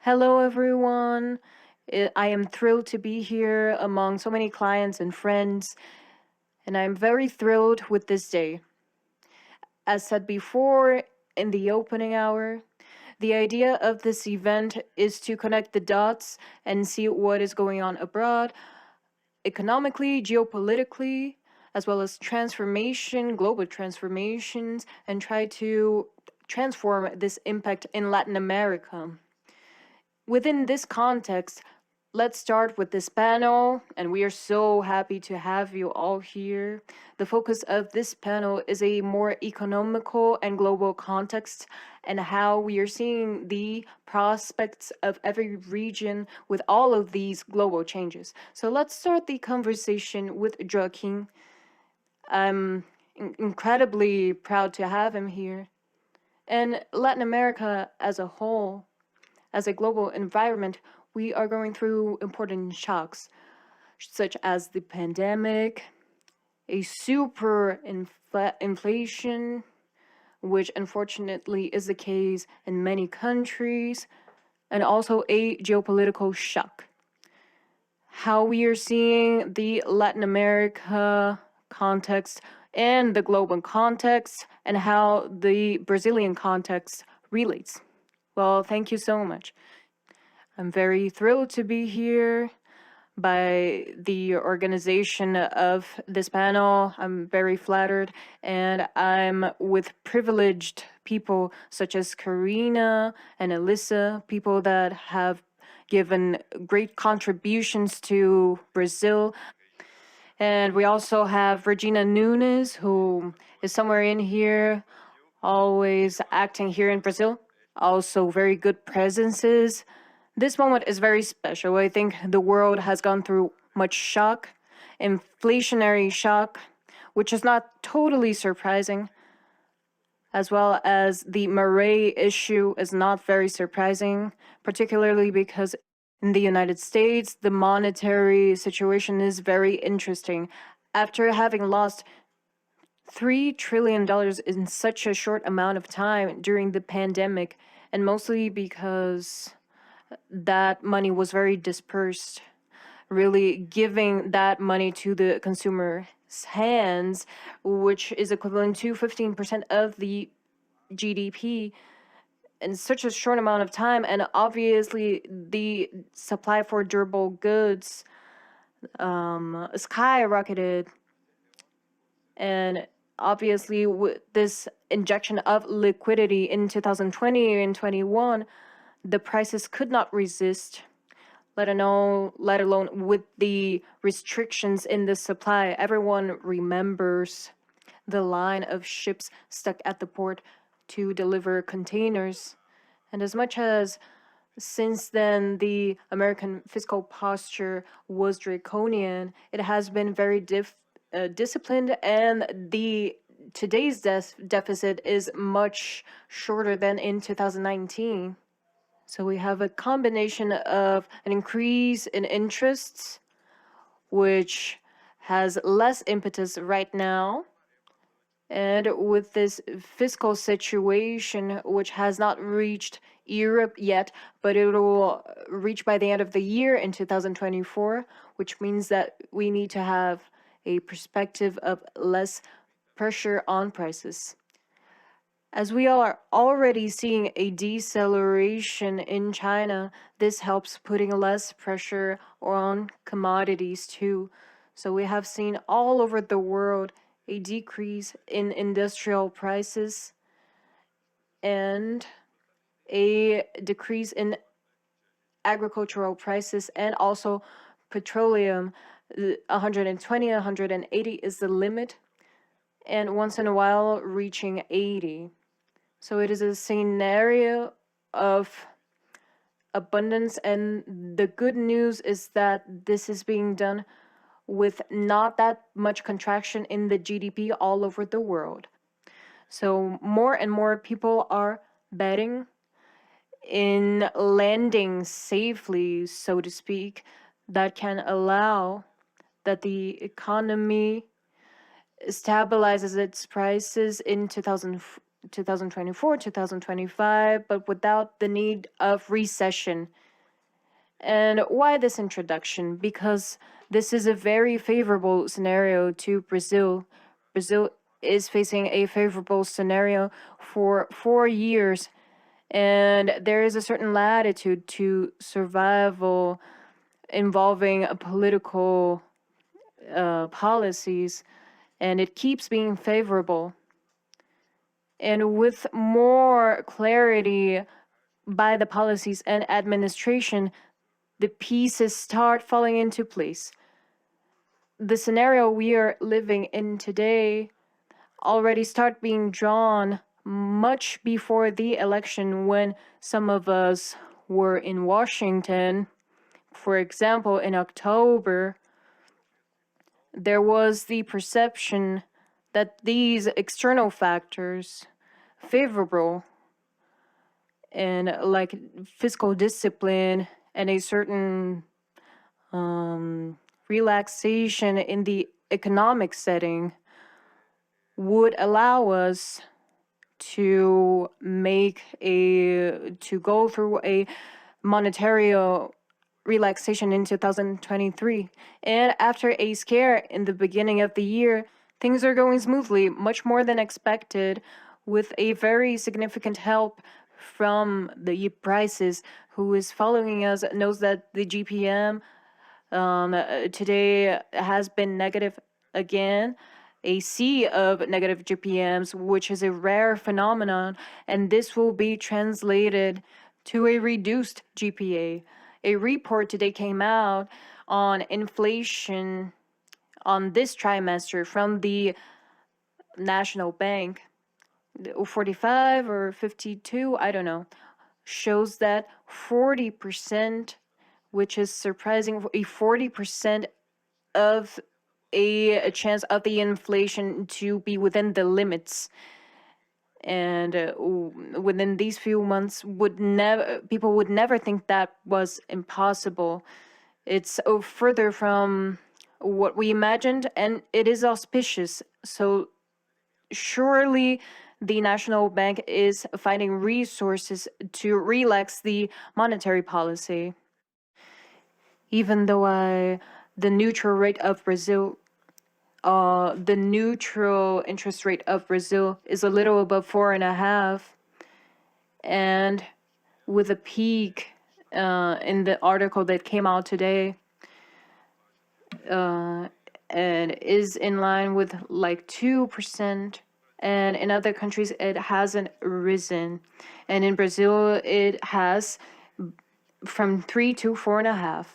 Hello, everyone. I am thrilled to be here among so many clients and friends, and I'm very thrilled with this day. As said before in the opening hour, the idea of this event is to connect the dots and see what is going on abroad, economically, geopolitically, as well as global transformations, and try to transform this impact in Latin America. Within this context, let's start with this panel, and we are so happy to have you all here. The focus of this panel is a more economical and global context and how we are seeing the prospects of every region with all of these global changes. So let's start the conversation with Joaquin. I'm incredibly proud to have him here. And Latin America as a whole, as a global environment, we are going through important shocks, such as the pandemic, a inflation, which unfortunately is the case in many countries, and also a geopolitical shock. How we are seeing the Latin America context and the global context, and how the Brazilian context relates. Well, thank you so much. I'm very thrilled to be here by the organization of this panel. I'm very flattered, and I'm with privileged people such as Karina and Alyssa, people that have given great contributions to Brazil. And we also have Regina Nunes, who is somewhere in here, always acting here in Brazil. Also, very good presences. This moment is very special. I think the world has gone through much shock, inflationary shock, which is not totally surprising, as well as the Murray issue is not very surprising, particularly because in the United States, the monetary situation is very interesting. After having lost $3 trillion in such a short amount of time during the pandemic, and mostly because that money was very dispersed, really giving that money to the consumer's hands, which is equivalent to 15% of the GDP in such a short amount of time. And obviously, the supply for durable goods skyrocketed. And obviously, with this injection of liquidity in 2020 and 21, the prices could not resist, let alone with the restrictions in the supply. Everyone remembers the line of ships stuck at the port to deliver containers. And as much as since then the American fiscal posture was draconian, it has been very disciplined, and the today's deficit is much shorter than in 2019. So we have a combination of an increase in interests, which has less impetus right now, and with this fiscal situation, which has not reached Europe yet, but it will reach by the end of the year in 2024, which means that we need to have a perspective of less pressure on prices. As we are already seeing a deceleration in China, this helps putting less pressure on commodities too. So we have seen all over the world a decrease in industrial prices and a decrease in agricultural prices, and also petroleum. 120, 180 is the limit, and once in a while reaching 80. So it is a scenario of abundance, and the good news is that this is being done with not that much contraction in the GDP all over the world. So more and more people are betting in landing safely, so to speak, that can allow that the economy stabilizes its prices in 2000 2024, 2025, but without the need of recession. And why this introduction? Because this is a very favorable scenario to Brazil. Brazil is facing a favorable scenario for 4 years, and there is a certain latitude to survival involving political policies, and it keeps being favorable. And with more clarity by the policies and administration, the pieces start falling into place. The scenario we are living in today already start being drawn much before the election, when some of us were in Washington. For example, in October, there was the perception that these external factors, favorable and like fiscal discipline and a certain relaxation in the economic setting, would allow us to go through a monetary relaxation in 2023. And after a scare in the beginning of the year, things are going smoothly, much more than expected, with a very significant help from the prices. Who is following us knows that the GPM today has been negative again, a sea of negative GPMs, which is a rare phenomenon, and this will be translated to a reduced GPA. A report today came out on inflation on this trimester from the National Bank, 45 or 52, I don't know, shows that 40%, which is surprising, a 40% of a chance of the inflation to be within the limits. And within these few months, people would never think that was impossible. It's further from what we imagined, and it is auspicious. So surely the National Bank is finding resources to relax the monetary policy. Even though the neutral rate of Brazil, the neutral interest rate of Brazil is a little above 4.5, and with a peak in the article that came out today, and is in line with like 2%. And in other countries, it hasn't risen. And in Brazil, it has from 3 to 4.5.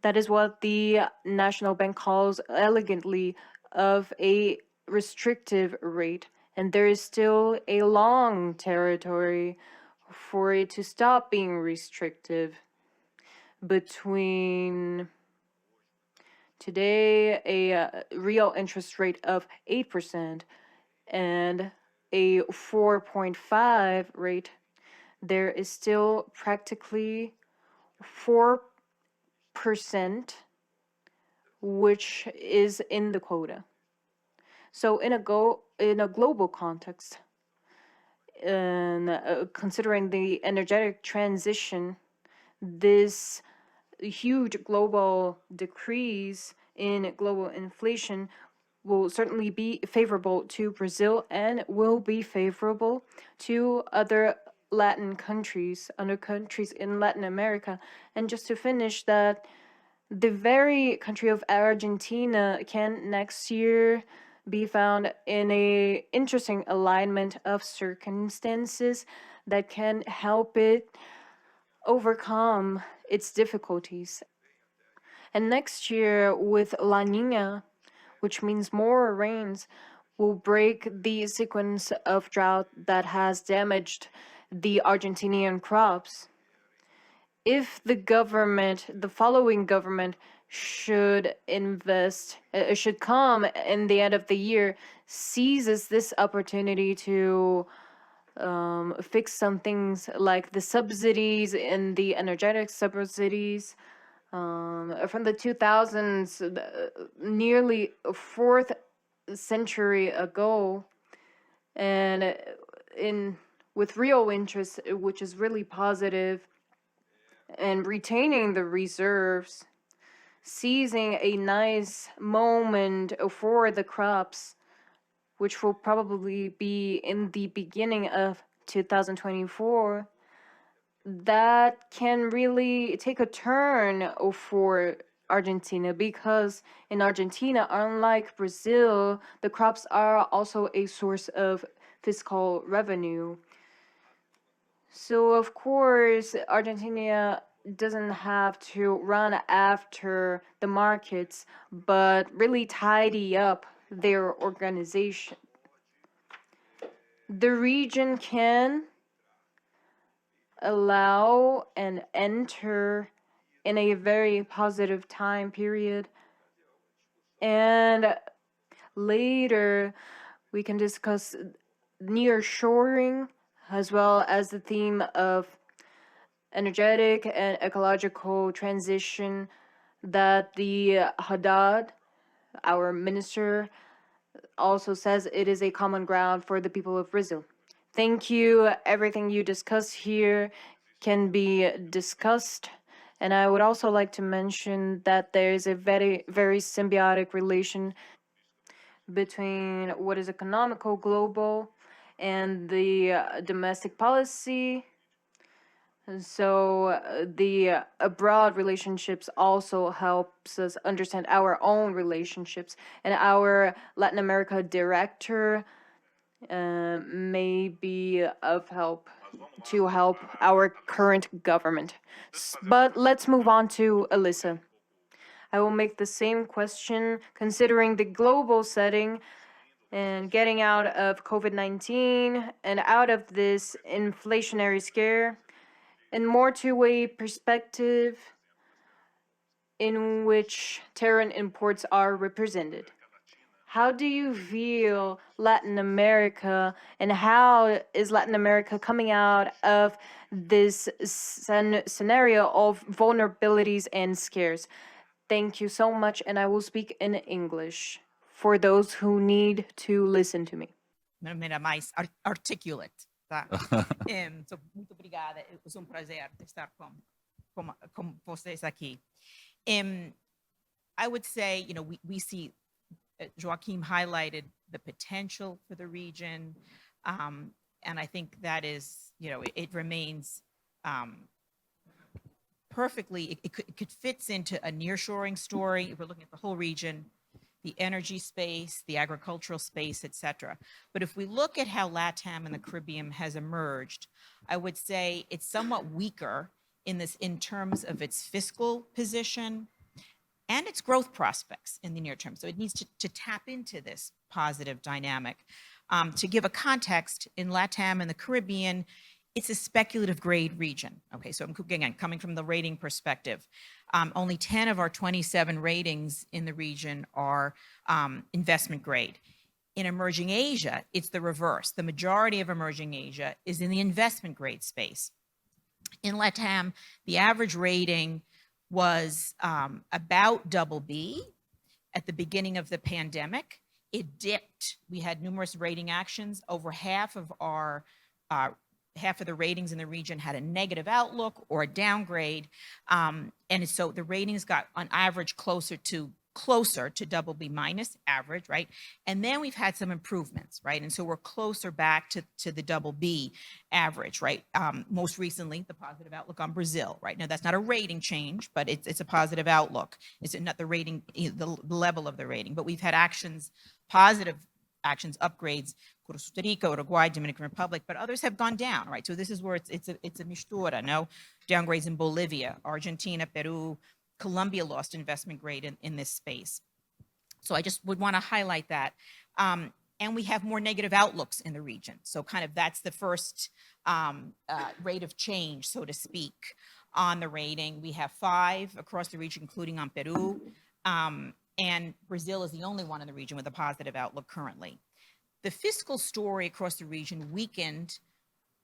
That is what the National Bank calls elegantly of a restrictive rate. And there is still a long territory for it to stop being restrictive. Between today, a real interest rate of 8% and a 4.5 rate, there is still practically 4%, which is in the quota. So in a global context, and considering the energetic transition, this huge global decrease in global inflation will certainly be favorable to Brazil and will be favorable to other Latin countries, other countries in Latin America. And just to finish that, the very country of Argentina can next year be found in a interesting alignment of circumstances that can help it overcome its difficulties. And next year, with La Nina, which means more rains, will break the sequence of drought that has damaged the Argentinian crops. If the following government should come in the end of the year, seizes this opportunity to fix some things like the subsidies and the energetic subsidies from the 2000s, nearly a fourth century ago, and in with real interest, which is really positive, and retaining the reserves, seizing a nice moment for the crops, which will probably be in the beginning of 2024, that can really take a turn for Argentina, because in Argentina, unlike Brazil, the crops are also a source of fiscal revenue. So, of course, Argentina doesn't have to run after the markets, but really tidy up their organization. The region can allow and enter in a very positive time period. And later, we can discuss nearshoring as well as the theme of energetic and ecological transition that the Haddad, our minister, also says it is a common ground for the people of Brazil. Thank you. Everything you discuss here can be discussed. And I would also like to mention that there is a very, very symbiotic relation between what is economical, global, and the domestic policy. So the abroad relationships also helps us understand our own relationships, and our Latin America director may be of help to help our current government. But let's move on to Alyssa. I will make the same question considering the global setting and getting out of COVID-19 and out of this inflationary scare, and more to a perspective in which Terran imports are represented. How do you feel Latin America, and how is Latin America coming out of this scenario of vulnerabilities and scares? Thank you so much, and I will speak in English for those who need to listen to me. Maneira mais articulate, tá? So, muito obrigada. É um prazer estar com vocês aqui. I would say, we see Joaquim highlighted the potential for the region, and I think that is, it remains perfectly, it could fits into a nearshoring story. If we're looking at the whole region, the energy space, the agricultural space, et cetera. But if we look at how LATAM and the Caribbean has emerged, I would say it's somewhat weaker in terms of its fiscal position and its growth prospects in the near term. So it needs to tap into this positive dynamic. To give a context, in LATAM and the Caribbean, it's a speculative grade region. Okay, so again, coming from the rating perspective, only 10 of our 27 ratings in the region are investment grade. In emerging Asia, it's the reverse. The majority of emerging Asia is in the investment grade space. In LATAM, the average rating was about BB at the beginning of the pandemic. It dipped. We had numerous rating actions. Over half of the ratings in the region had a negative outlook or a downgrade. And so the ratings got on average closer to BB minus average, right? And then we've had some improvements, right? And so we're closer back to the BB average, right? Most recently, the positive outlook on Brazil, right? Now that's not a rating change, but it's a positive outlook. It's not the rating, the level of the rating, but we've had positive actions, upgrades, Costa Rica, Uruguay, Dominican Republic, but others have gone down, right? So this is where it's a mistura, no? Downgrades in Bolivia, Argentina, Peru, Colombia lost investment grade in this space. So I just would want to highlight that. And we have more negative outlooks in the region. So kind of that's the first rate of change, so to speak, on the rating. We have 5 across the region, including on Peru. And Brazil is the only one in the region with a positive outlook currently. The fiscal story across the region weakened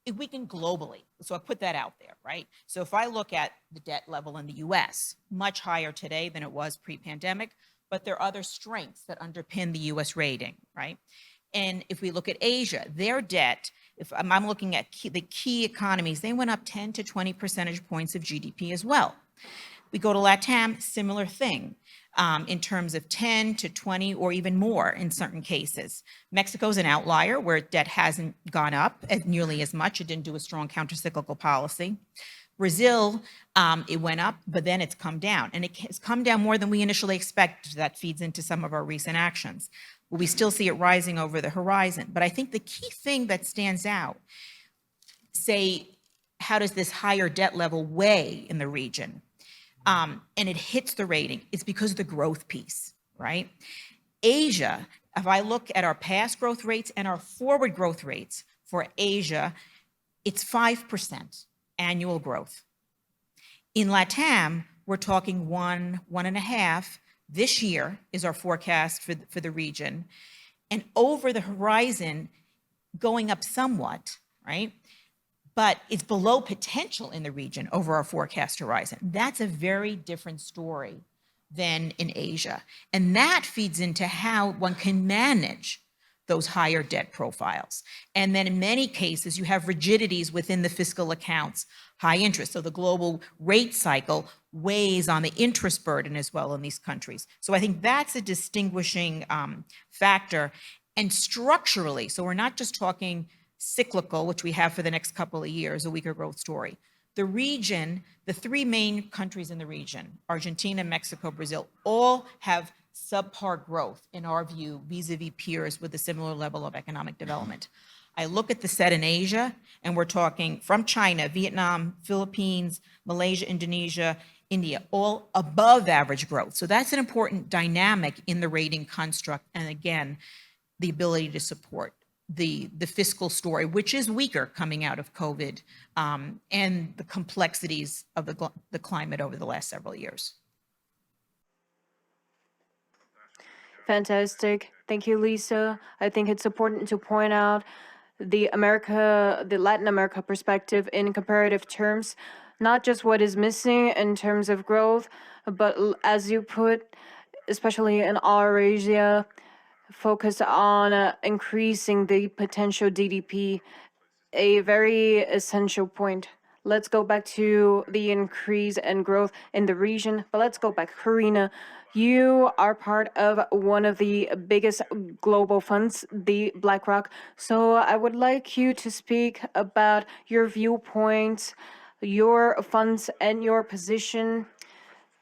globally. So I put that out there, right? So if I look at the debt level in the US, much higher today than it was pre-pandemic, but there are other strengths that underpin the US rating, right? And if we look at Asia, their debt, if I'm looking at the key economies, they went up 10 to 20 percentage points of GDP as well. We go to LATAM, similar thing, in terms of 10 to 20 or even more in certain cases. Mexico's an outlier where debt hasn't gone up nearly as much. It didn't do a strong countercyclical policy. Brazil, it went up, but then it's come down. And it has come down more than we initially expected. That feeds into some of our recent actions. But we still see it rising over the horizon. But I think the key thing that stands out, say, how does this higher debt level weigh in the region? And it hits the rating, it's because of the growth piece, right? Asia, if I look at our past growth rates and our forward growth rates for Asia, it's 5% annual growth. In LATAM, we're talking 1.5. This year is our forecast for the region. And over the horizon, going up somewhat, right? But it's below potential in the region over our forecast horizon. That's a very different story than in Asia. And that feeds into how one can manage those higher debt profiles. And then in many cases, you have rigidities within the fiscal accounts, high interest. So the global rate cycle weighs on the interest burden as well in these countries. So I think that's a distinguishing factor. And structurally, so we're not just talking cyclical, which we have for the next couple of years, a weaker growth story. The region, the three main countries in the region, Argentina, Mexico, Brazil, all have subpar growth, in our view, vis-a-vis peers with a similar level of economic development. I look at the set in Asia, and we're talking from China, Vietnam, Philippines, Malaysia, Indonesia, India, all above average growth. So that's an important dynamic in the rating construct, and again, the ability to support the fiscal story, which is weaker coming out of COVID, and the complexities of the climate over the last several years. Fantastic. Thank you, Lisa. I think it's important to point out the Latin America perspective in comparative terms, not just what is missing in terms of growth, but as you put, especially in Eurasia, focus on increasing the potential GDP, a very essential point. Let's go back to the increase and growth in the region, but let's go back. Karina, you are part of one of the biggest global funds, the BlackRock. So I would like you to speak about your viewpoints, your funds, and your position,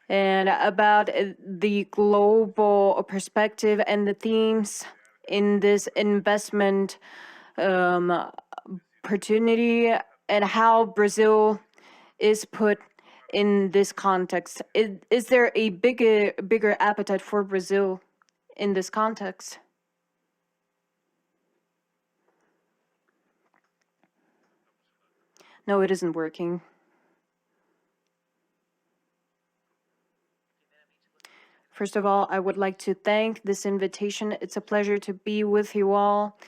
and about the global perspective and the themes in this investment opportunity, and how Brazil is put in this context. Is there a bigger appetite for Brazil in this context? No, it isn't working. First of all, I would like to thank this invitation. It's a pleasure to be with you all.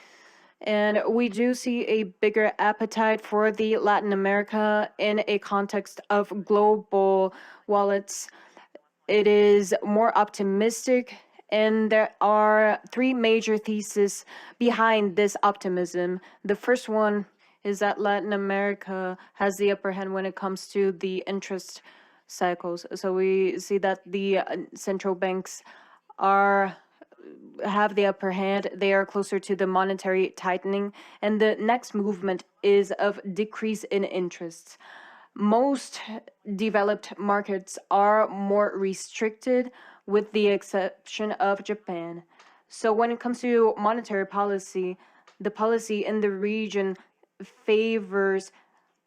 And we do see a bigger appetite for the Latin America in a context of global wallets. It is more optimistic, and there are three major theses behind this optimism. The first one is that Latin America has the upper hand when it comes to the interest cycles. So we see that the central banks have the upper hand. They are closer to the monetary tightening, and the next movement is of decrease in interests. Most developed markets are more restricted, with the exception of Japan. So when it comes to monetary policy, the policy in the region favors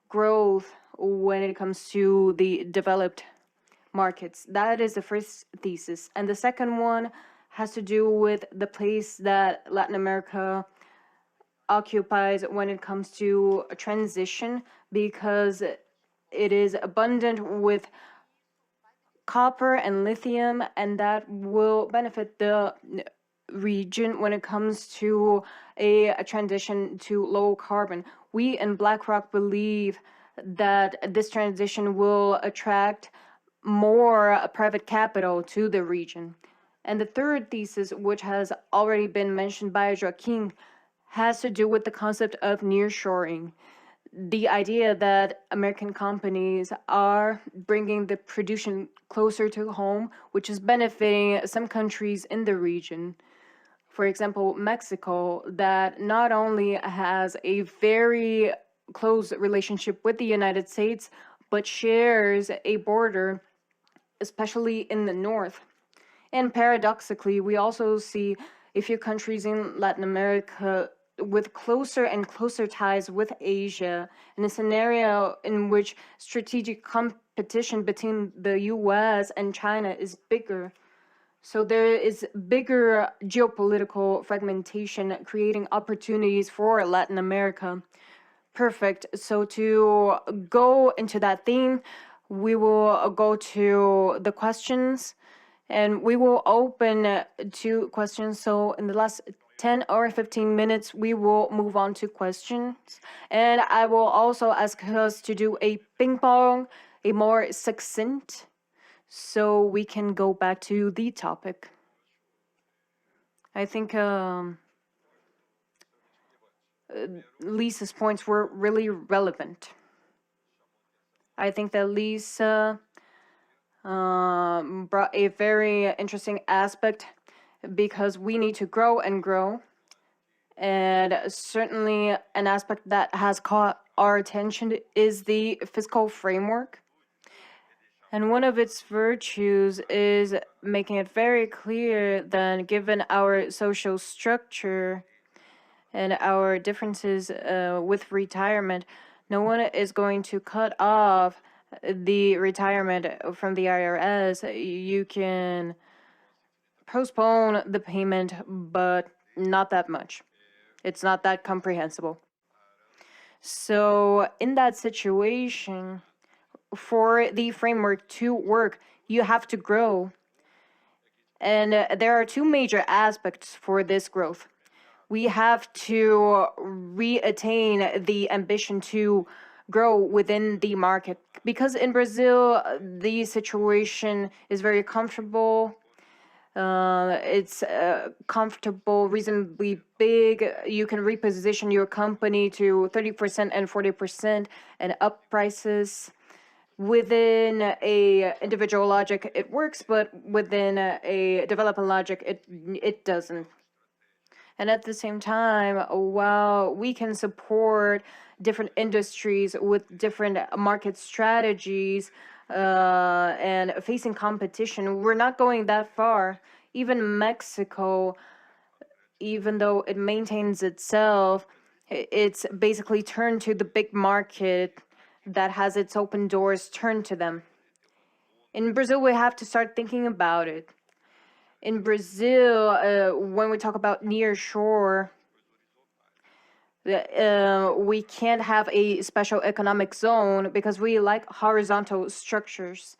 growth when it comes to the developed markets. That is the first thesis. And the second one has to do with the place that Latin America occupies when it comes to a transition, because it is abundant with copper and lithium, and that will benefit the region when it comes to a transition to low carbon. We in BlackRock believe that this transition will attract more private capital to the region. And the third thesis, which has already been mentioned by Joaquin, has to do with the concept of nearshoring. The idea that American companies are bringing the production closer to home, which is benefiting some countries in the region. For example, Mexico, that not only has a very close relationship with the United States, but shares a border, especially in the north. And paradoxically, we also see a few countries in Latin America with closer and closer ties with Asia, in a scenario in which strategic competition between the US and China is bigger. So there is bigger geopolitical fragmentation, creating opportunities for Latin America. Perfect. So to go into that theme, we will go to the questions and we will open to questions. So in the last 10 or 15 minutes, we will move on to questions. And I will also ask us to do a ping pong, a more succinct, so we can go back to the topic. I think Lisa's points were really relevant. I think that Lisa brought a very interesting aspect because we need to grow and grow. And certainly, an aspect that has caught our attention is the fiscal framework. And one of its virtues is making it very clear that given our social structure and our differences with retirement, no one is going to cut off the retirement from the IRS. You can postpone the payment, but not that much. It's not that comprehensible. So, in that situation, for the framework to work, you have to grow. And there are two major aspects for this growth. We have to reattain the ambition to grow within the market. Because in Brazil, the situation is very comfortable. It's comfortable, reasonably big. You can reposition your company to 30% and 40% and up prices. Within a individual logic, it works, but within a development logic, it doesn't. And at the same time, while we can support different industries with different market strategies and facing competition, we're not going that far. Even Mexico, even though it maintains itself, it's basically turned to the big market that has its open doors turned to them. In Brazil, we have to start thinking about it. In Brazil, when we talk about near shore, we can't have a special economic zone because we like horizontal structures.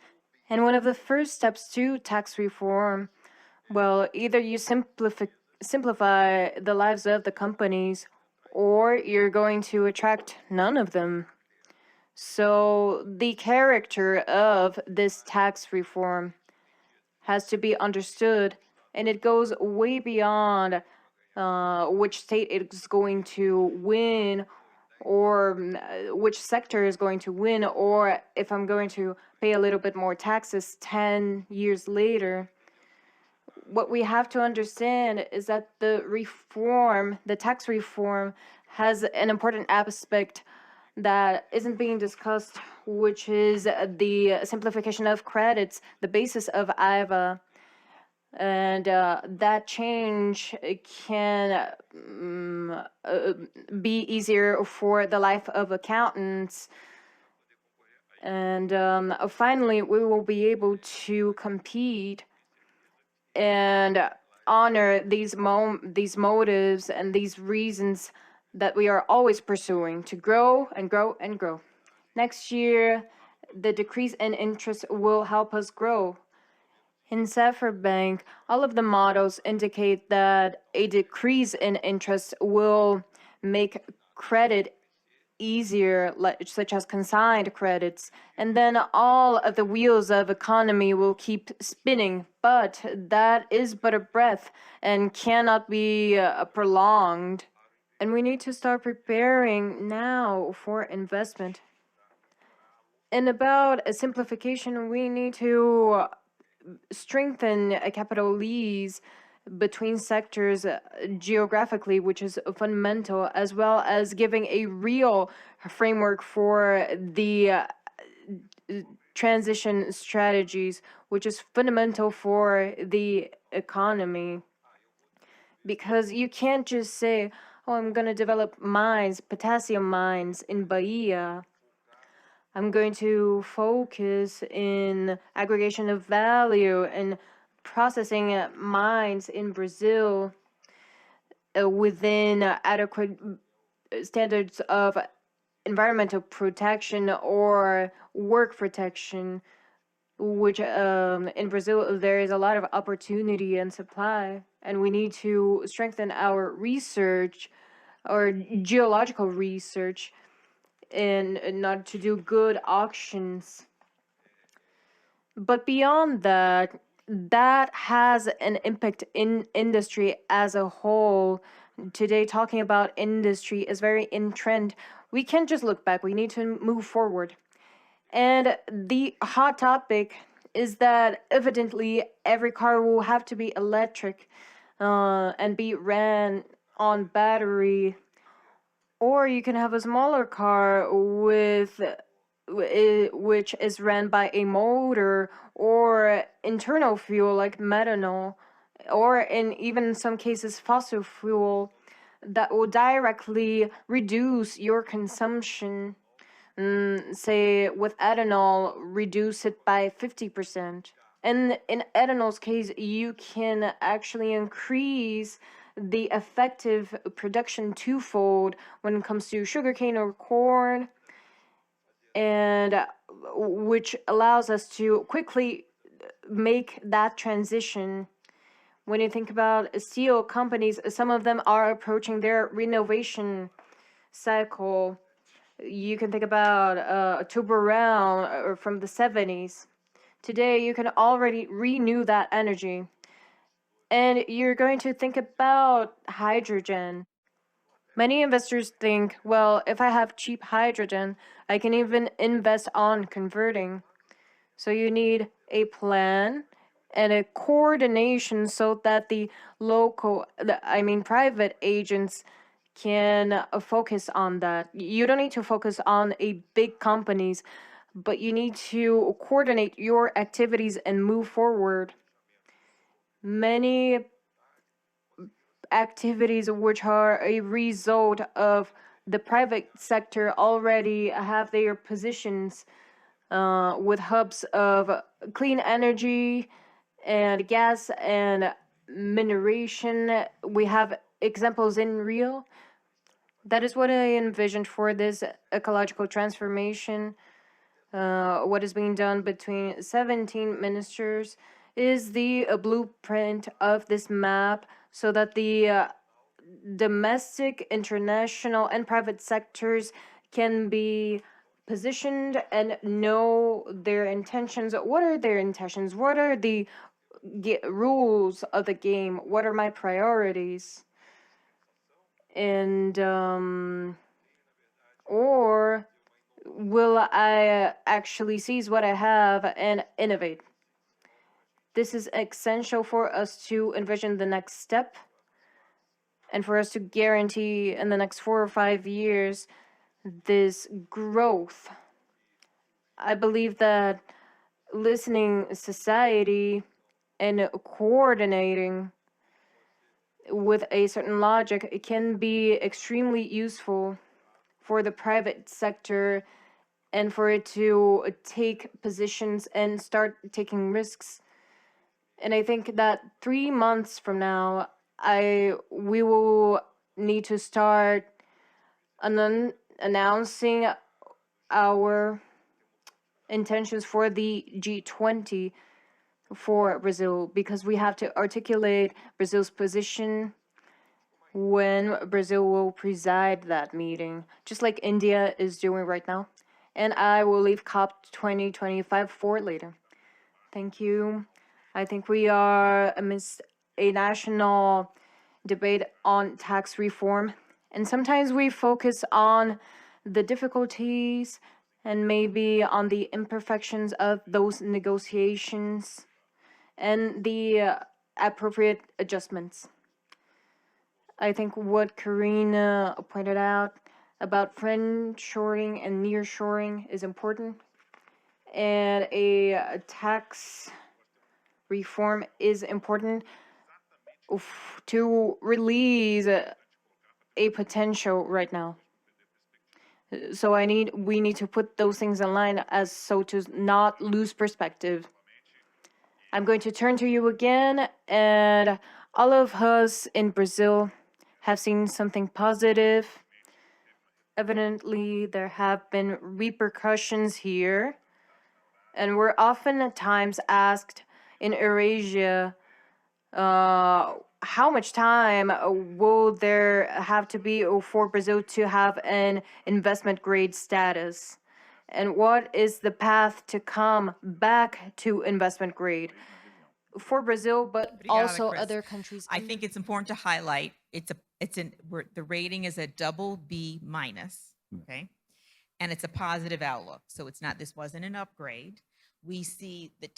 And one of the first steps to tax reform, well, either you simplify the lives of the companies or you're going to attract none of them. So the character of this tax reform has to be understood, and it goes way beyond which state is going to win or which sector is going to win, or if I'm going to pay a little bit more taxes 10 years later. What we have to understand is that the tax reform, has an important aspect that isn't being discussed, which is the simplification of credits, the basis of IVA. And that change can be easier for the life of accountants. And finally, we will be able to compete and honor these motives and these reasons that we are always pursuing to grow and grow and grow. Next year, the decrease in interest will help us grow. In Zephyr Bank, all of the models indicate that a decrease in interest will make credit easier, such as consigned credits, and then all of the wheels of economy will keep spinning. But that is but a breath and cannot be prolonged. And we need to start preparing now for investment. And about a simplification, we need to strengthen a capital lease between sectors geographically, which is fundamental, as well as giving a real framework for the transition strategies, which is fundamental for the economy. Because you can't just say, oh, I'm going to develop mines, potassium mines in Bahia. I'm going to focus in aggregation of value and processing mines in Brazil within adequate standards of environmental protection or work protection, which in Brazil there is a lot of opportunity and supply, and we need to strengthen our research or geological research and not to do good auctions. But beyond that, that has an impact in industry as a whole. Today, talking about industry is very in trend. We can't just look back, we need to move forward. And the hot topic is that evidently every car will have to be electric and be ran on battery, or you can have a smaller car with which is ran by a motor or internal fuel like methanol, or in even some cases fossil fuel that will directly reduce your consumption. Say with ethanol, reduce it by 50%. And in ethanol's case, you can actually increase the effective production twofold when it comes to sugarcane or corn, and which allows us to quickly make that transition. When you think about steel companies, some of them are approaching their renovation cycle. You can think about Tubarão from the 70s. Today, you can already renew that energy. And you're going to think about hydrogen. Many investors think, well, if I have cheap hydrogen, I can even invest on converting. So you need a plan and a coordination so that the private agents can focus on that. You don't need to focus on a big companies, but you need to coordinate your activities and move forward. Many activities which are a result of the private sector already have their positions with hubs of clean energy and gas and mineration. We have examples in Rio. That is what I envisioned for this ecological transformation. What is being done between 17 ministers is the blueprint of this map so that the domestic, international, and private sectors can be positioned and know their intentions. What are their intentions? What are the rules of the game? What are my priorities? And or will I actually seize what I have and innovate? This is essential for us to envision the next step and for us to guarantee in the next 4 or 5 years this growth. I believe that listening society and coordinating with a certain logic, it can be extremely useful for the private sector and for it to take positions and start taking risks. And I think that 3 months from now, we will need to start announcing our intentions for the G20 for Brazil, because we have to articulate Brazil's position when Brazil will preside that meeting, just like India is doing right now. And I will leave COP 2025 for later. Thank you. I think we are amidst a national debate on tax reform, and sometimes we focus on the difficulties and maybe on the imperfections of those negotiations and the appropriate adjustments. I think what Karina pointed out about friend-shoring and near-shoring is important, and a tax reform is important to release a potential right now. So we need to put those things in line as so to not lose perspective. I'm going to turn to you again, and all of us in Brazil have seen something positive. Evidently, there have been repercussions here, and we're often at times asked in Eurasia, how much time will there have to be for Brazil to have an investment grade status? And what is the path to come back to investment grade for Brazil, but also Chris. other countries? I think it's important to highlight the rating is a double B minus, okay, and it's a positive outlook. So it's not, this wasn't an upgrade. We see the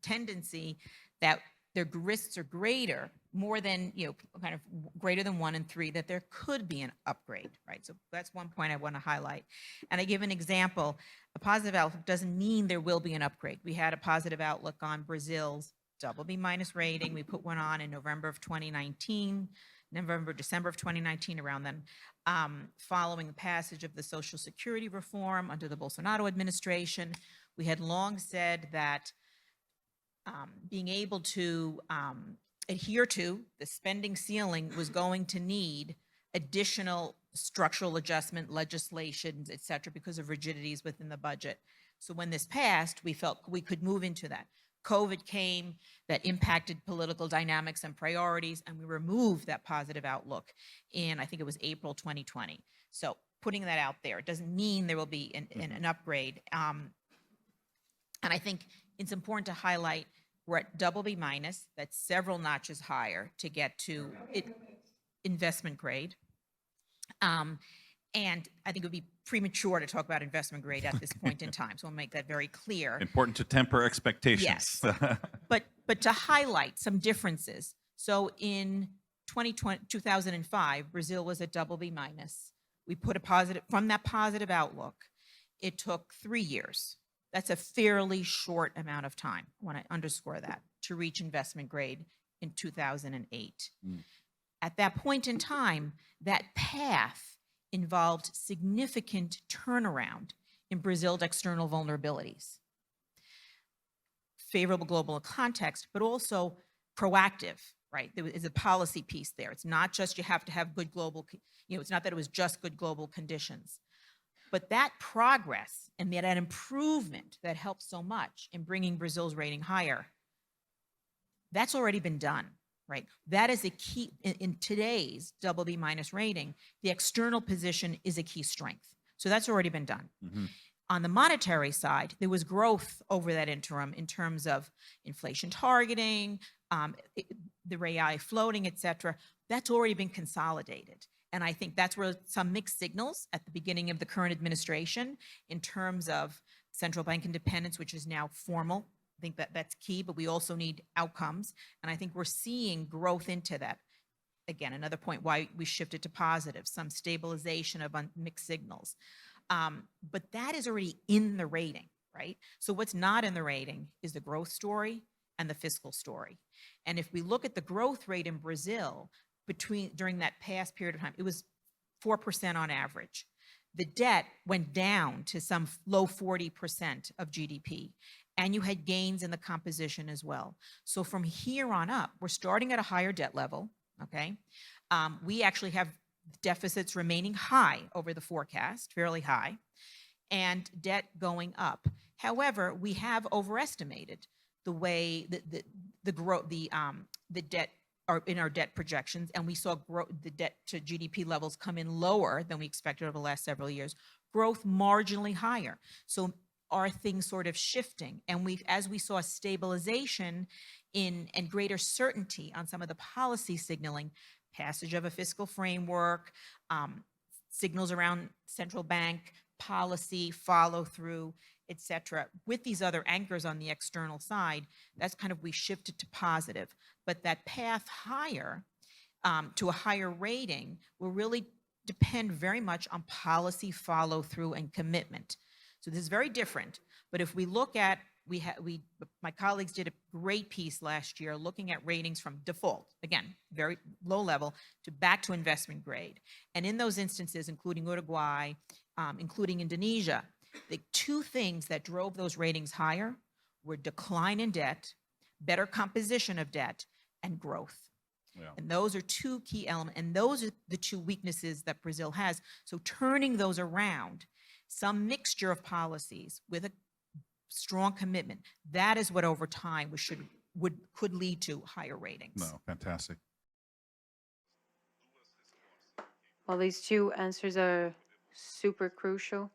tendency that their risks are greater, more than, kind of greater than 1 and 3, that there could be an upgrade, right? So that's one point I want to highlight. And I give an example. A positive outlook doesn't mean there will be an upgrade. We had a positive outlook on Brazil's double B minus rating. We put one on in November of 2019, December of 2019, around then, following the passage of the Social Security reform under the Bolsonaro administration. We had long said that being able to adhere to the spending ceiling was going to need additional structural adjustment legislations, et cetera, because of rigidities within the budget. So when this passed, we felt we could move into that. COVID came, that impacted political dynamics and priorities, and we removed that positive outlook in, I think it was April 2020. So putting that out there, it doesn't mean there will be an upgrade. And I think it's important to highlight we're at double B minus, that's several notches higher to get to investment grade. And I think it would be premature to talk about investment grade at this point in time. So I'll make that very clear. Important to temper expectations. Yes. but to highlight some differences. So in 2005, Brazil was at double B minus. We put a positive, from that positive outlook, it took 3 years. That's a fairly short amount of time. I want to underscore that, to reach investment grade in 2008. At that point in time, that path involved significant turnaround in Brazil's external vulnerabilities. Favorable global context, but also proactive, right? There is a policy piece there. It's not just you have to have good global, it's not that it was just good global conditions. But that progress and that improvement that helped so much in bringing Brazil's rating higher, that's already been done, right? That is a key, in today's double B minus rating, the external position is a key strength. So that's already been done. Mm-hmm. On the monetary side, there was growth over that interim in terms of inflation targeting, the real floating, et cetera. That's already been consolidated. And I think that's where some mixed signals at the beginning of the current administration in terms of central bank independence, which is now formal. I think that's key, but we also need outcomes. And I think we're seeing growth into that. Again, another point why we shifted to positive, some stabilization of mixed signals. But that is already in the rating, right? So what's not in the rating is the growth story and the fiscal story. And if we look at the growth rate in Brazil, during that past period of time, it was 4% on average. The debt went down to some low 40% of GDP, and you had gains in the composition as well. So from here on up, we're starting at a higher debt level, okay? We actually have deficits remaining high over the forecast, fairly high, and debt going up. However, we have overestimated the way the debt our debt projections, and we saw the debt to GDP levels come in lower than we expected over the last several years. Growth marginally higher. So are things sort of shifting? And as we saw stabilization and greater certainty on some of the policy signaling, passage of a fiscal framework, signals around central bank policy, follow through, et cetera, with these other anchors on the external side, that's kind of, we shifted to positive. But that path higher, to a higher rating, will really depend very much on policy follow through and commitment. So this is very different. But if we look at, my colleagues did a great piece last year looking at ratings from default, again, very low level, to back to investment grade. And in those instances, including Uruguay, including Indonesia, the two things that drove those ratings higher were decline in debt, better composition of debt, and growth. Yeah. And those are two key elements, and those are the two weaknesses that Brazil has. So turning those around, some mixture of policies with a strong commitment, that is what over time could lead to higher ratings. No, fantastic. Well, these two answers are super crucial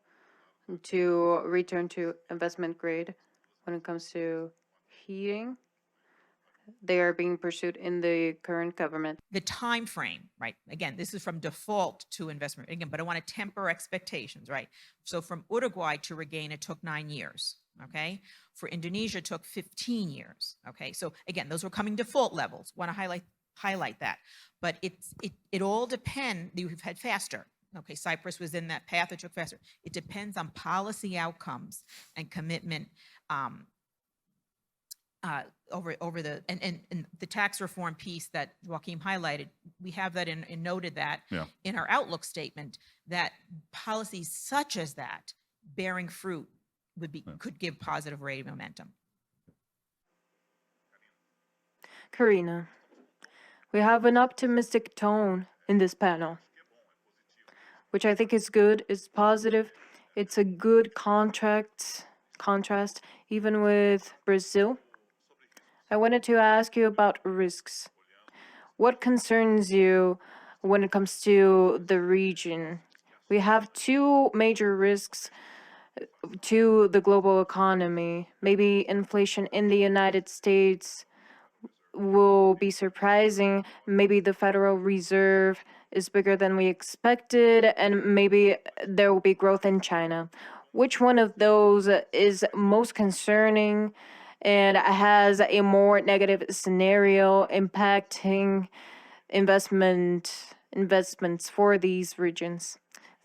to return to investment grade when it comes to heating. They are being pursued in the current government. The time frame, right? Again, this is from default to investment. Again, but I want to temper expectations, right? So from Uruguay to regain, it took 9 years. Okay. For Indonesia, it took 15 years. Okay. So again, those were coming default levels. Want to highlight that. But it all depends. You've had faster. Okay, Cyprus was in that path, it took faster. It depends on policy outcomes and commitment over the tax reform piece that Joaquim highlighted. We have that and noted that in our outlook statement, that policies such as that bearing fruit could give positive rating momentum. Karina, we have an optimistic tone in this panel, which I think is good, it's positive. It's a good contrast, even with Brazil. I wanted to ask you about risks. What concerns you when it comes to the region? We have two major risks to the global economy. Maybe inflation in the United States will be surprising. Maybe the Federal Reserve is bigger than we expected, and maybe there will be growth in China. Which one of those is most concerning and has a more negative scenario impacting investments for these regions?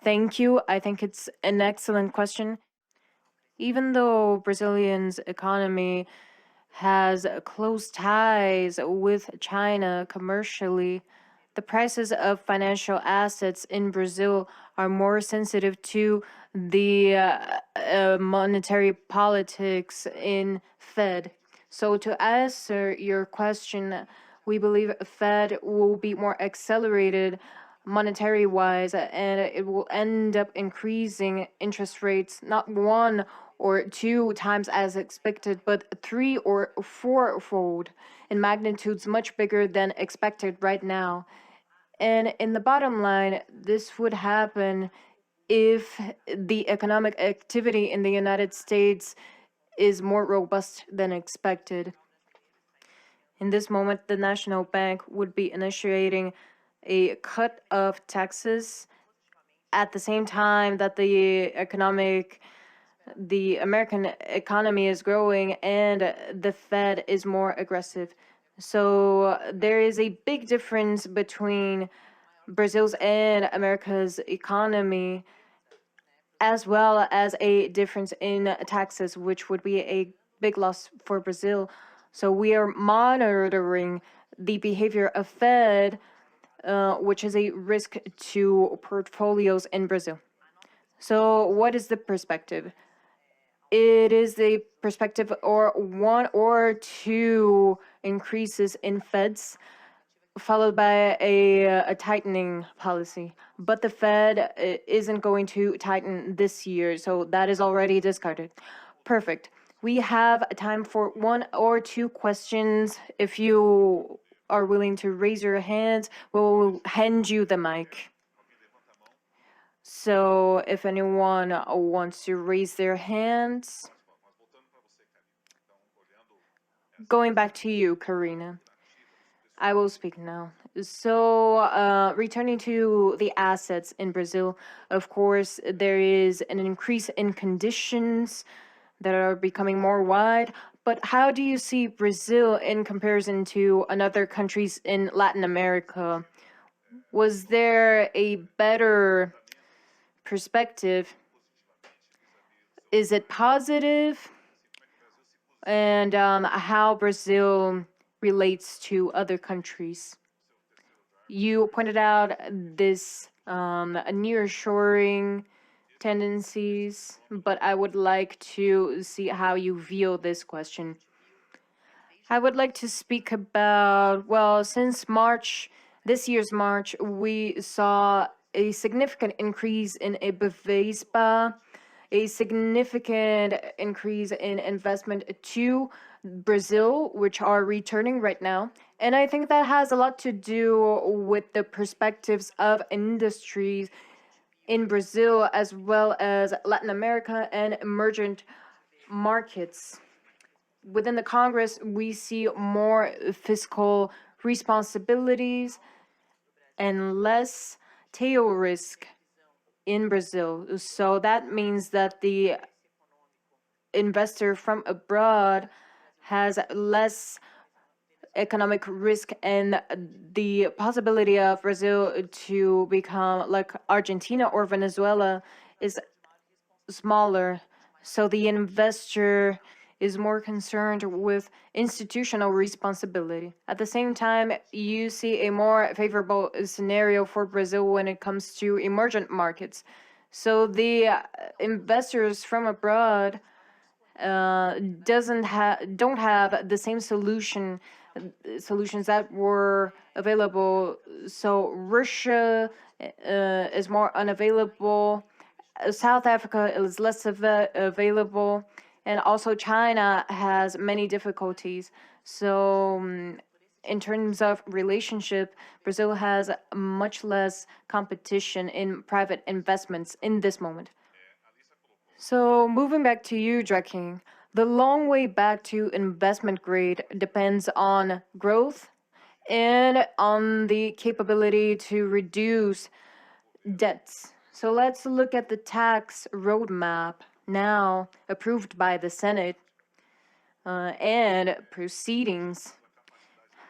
Thank you. I think it's an excellent question. Even though Brazilian's economy has close ties with China commercially, the prices of financial assets in Brazil are more sensitive to the monetary politics in Fed. So to answer your question, we believe Fed will be more accelerated monetary-wise, and it will end up increasing interest rates not 1 or 2 times as expected, but 3 or 4-fold in magnitudes much bigger than expected right now. And in the bottom line, this would happen if the economic activity in the United States is more robust than expected. In this moment, the National Bank would be initiating a cut of taxes at the same time that the American economy is growing and the Fed is more aggressive. So there is a big difference between Brazil's and America's economy, as well as a difference in taxes, which would be a big loss for Brazil. So we are monitoring the behavior of Fed, which is a risk to portfolios in Brazil. So what is the perspective? It is the perspective or 1 or 2 increases in Feds, followed by a tightening policy. But the Fed isn't going to tighten this year, so that is already discarded. Perfect. We have time for 1 or 2 questions. If you are willing to raise your hands, we'll hand you the mic. So if anyone wants to raise their hands, going back to you, Karina. I will speak now. So, returning to the assets in Brazil, of course, there is an increase in conditions that are becoming more wide. But how do you see Brazil in comparison to another countries in Latin America? Was there a better perspective? Is it positive? And how Brazil relates to other countries? You pointed out this nearshoring tendencies, but I would like to see how you view this question. I would like to speak about, well, since March, this year's March, we saw a significant increase in Ibovespa, a significant increase in investment to Brazil, which are returning right now. And I think that has a lot to do with the perspectives of industries in Brazil as well as Latin America and emergent markets. Within the Congress, we see more fiscal responsibilities and less tail risk in Brazil. So that means that the investor from abroad has less economic risk, and the possibility of Brazil to become like Argentina or Venezuela is smaller. So the investor is more concerned with institutional responsibility. At the same time, you see a more favorable scenario for Brazil when it comes to emergent markets. So the investors from abroad don't have the same solutions that were available. So Russia is more unavailable. South Africa is less available, and also China has many difficulties. So in terms of relationship, Brazil has much less competition in private investments in this moment. So moving back to you, Joaquin, the long way back to investment grade depends on growth and on the capability to reduce debts. So let's look at the tax roadmap now approved by the Senate and proceedings.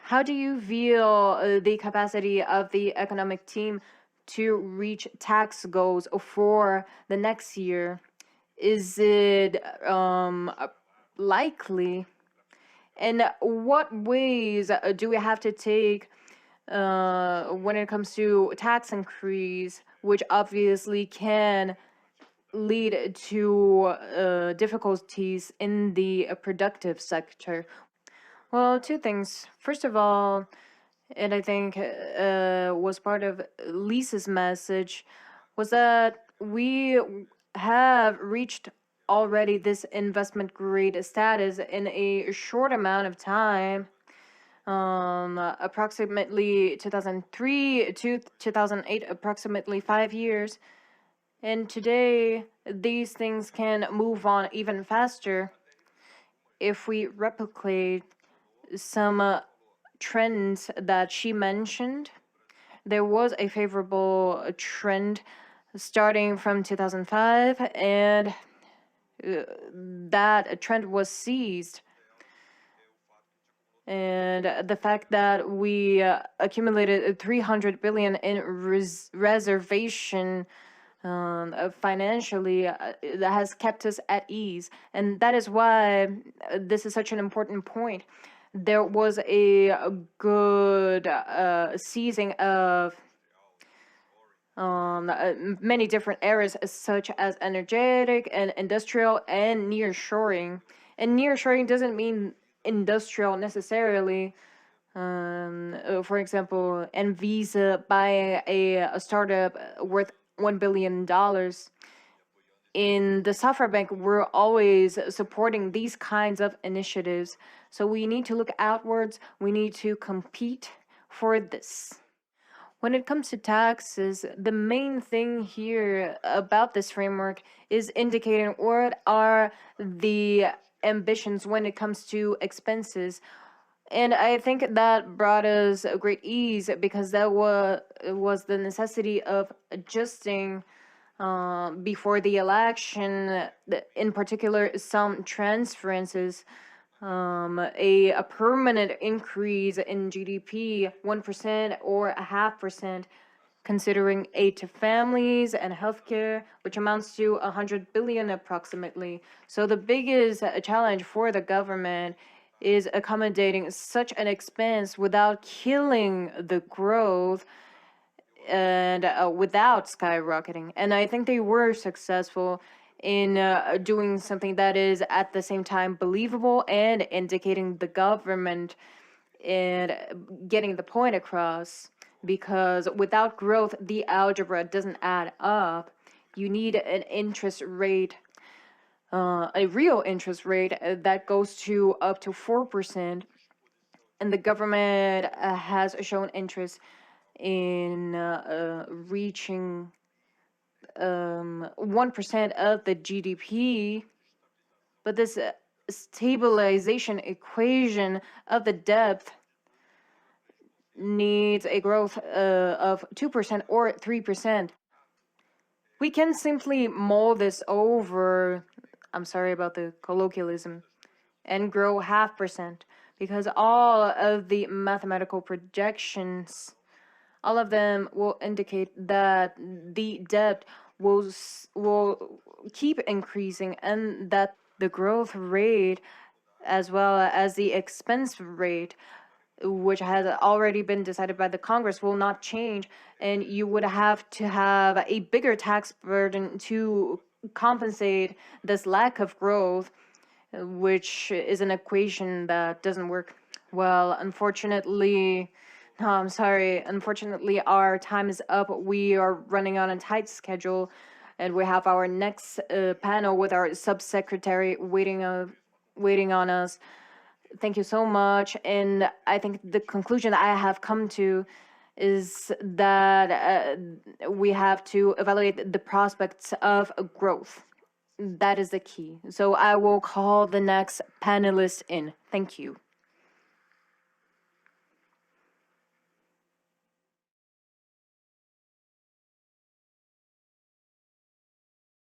How do you view the capacity of the economic team to reach tax goals for the next year? Is it likely? And what ways do we have to take when it comes to tax increase, which obviously can lead to difficulties in the productive sector? Well, two things. First of all, and I think was part of Lisa's message, was that we have reached already this investment grade status in a short amount of time, approximately 2003 to 2008, approximately 5 years. And today, these things can move on even faster if we replicate some trends that she mentioned. There was a favorable trend starting from 2005, and that trend was seized. And the fact that we accumulated 300 billion in reservation financially that has kept us at ease, and that is why this is such an important point. There was a good seizing of many different areas, such as energetic and industrial and nearshoring. And nearshoring doesn't mean industrial necessarily. For example, Visa buying a startup worth $1 billion. in the software bank, we're always supporting these kinds of initiatives. So we need to look outwards. We need to compete for this. When it comes to taxes, the main thing here about this framework is indicating what are the ambitions when it comes to expenses. And I think that brought us a great ease because that was the necessity of adjusting before the election, in particular, some transferences, a permanent increase in GDP, 1% or a 0.5%, considering aid to families and healthcare, which amounts to 100 billion approximately. So the biggest challenge for the government is accommodating such an expense without killing the growth and without skyrocketing. And I think they were successful in doing something that is at the same time believable and indicating the government and getting the point across. Because without growth, the algebra doesn't add up. You need an interest rate, a real interest rate that goes to up to 4%. And the government has shown interest in reaching 1% of the GDP, but this stabilization equation of the debt needs a growth of 2% or 3%. We can simply mull this over, I'm sorry about the colloquialism, and grow 0.5%, because all of the mathematical projections, all of them will indicate that the debt will keep increasing and that the growth rate as well as the expense rate, which has already been decided by the Congress, will not change, and you would have to have a bigger tax burden to compensate this lack of growth, which is an equation that doesn't work. Well, unfortunately, no, I'm sorry. Unfortunately, our time is up. We are running on a tight schedule, and we have our next panel with our subsecretary waiting on us. Thank you so much. And I think the conclusion I have come to is that we have to evaluate the prospects of growth. That is the key. So I will call the next panelist in. Thank you.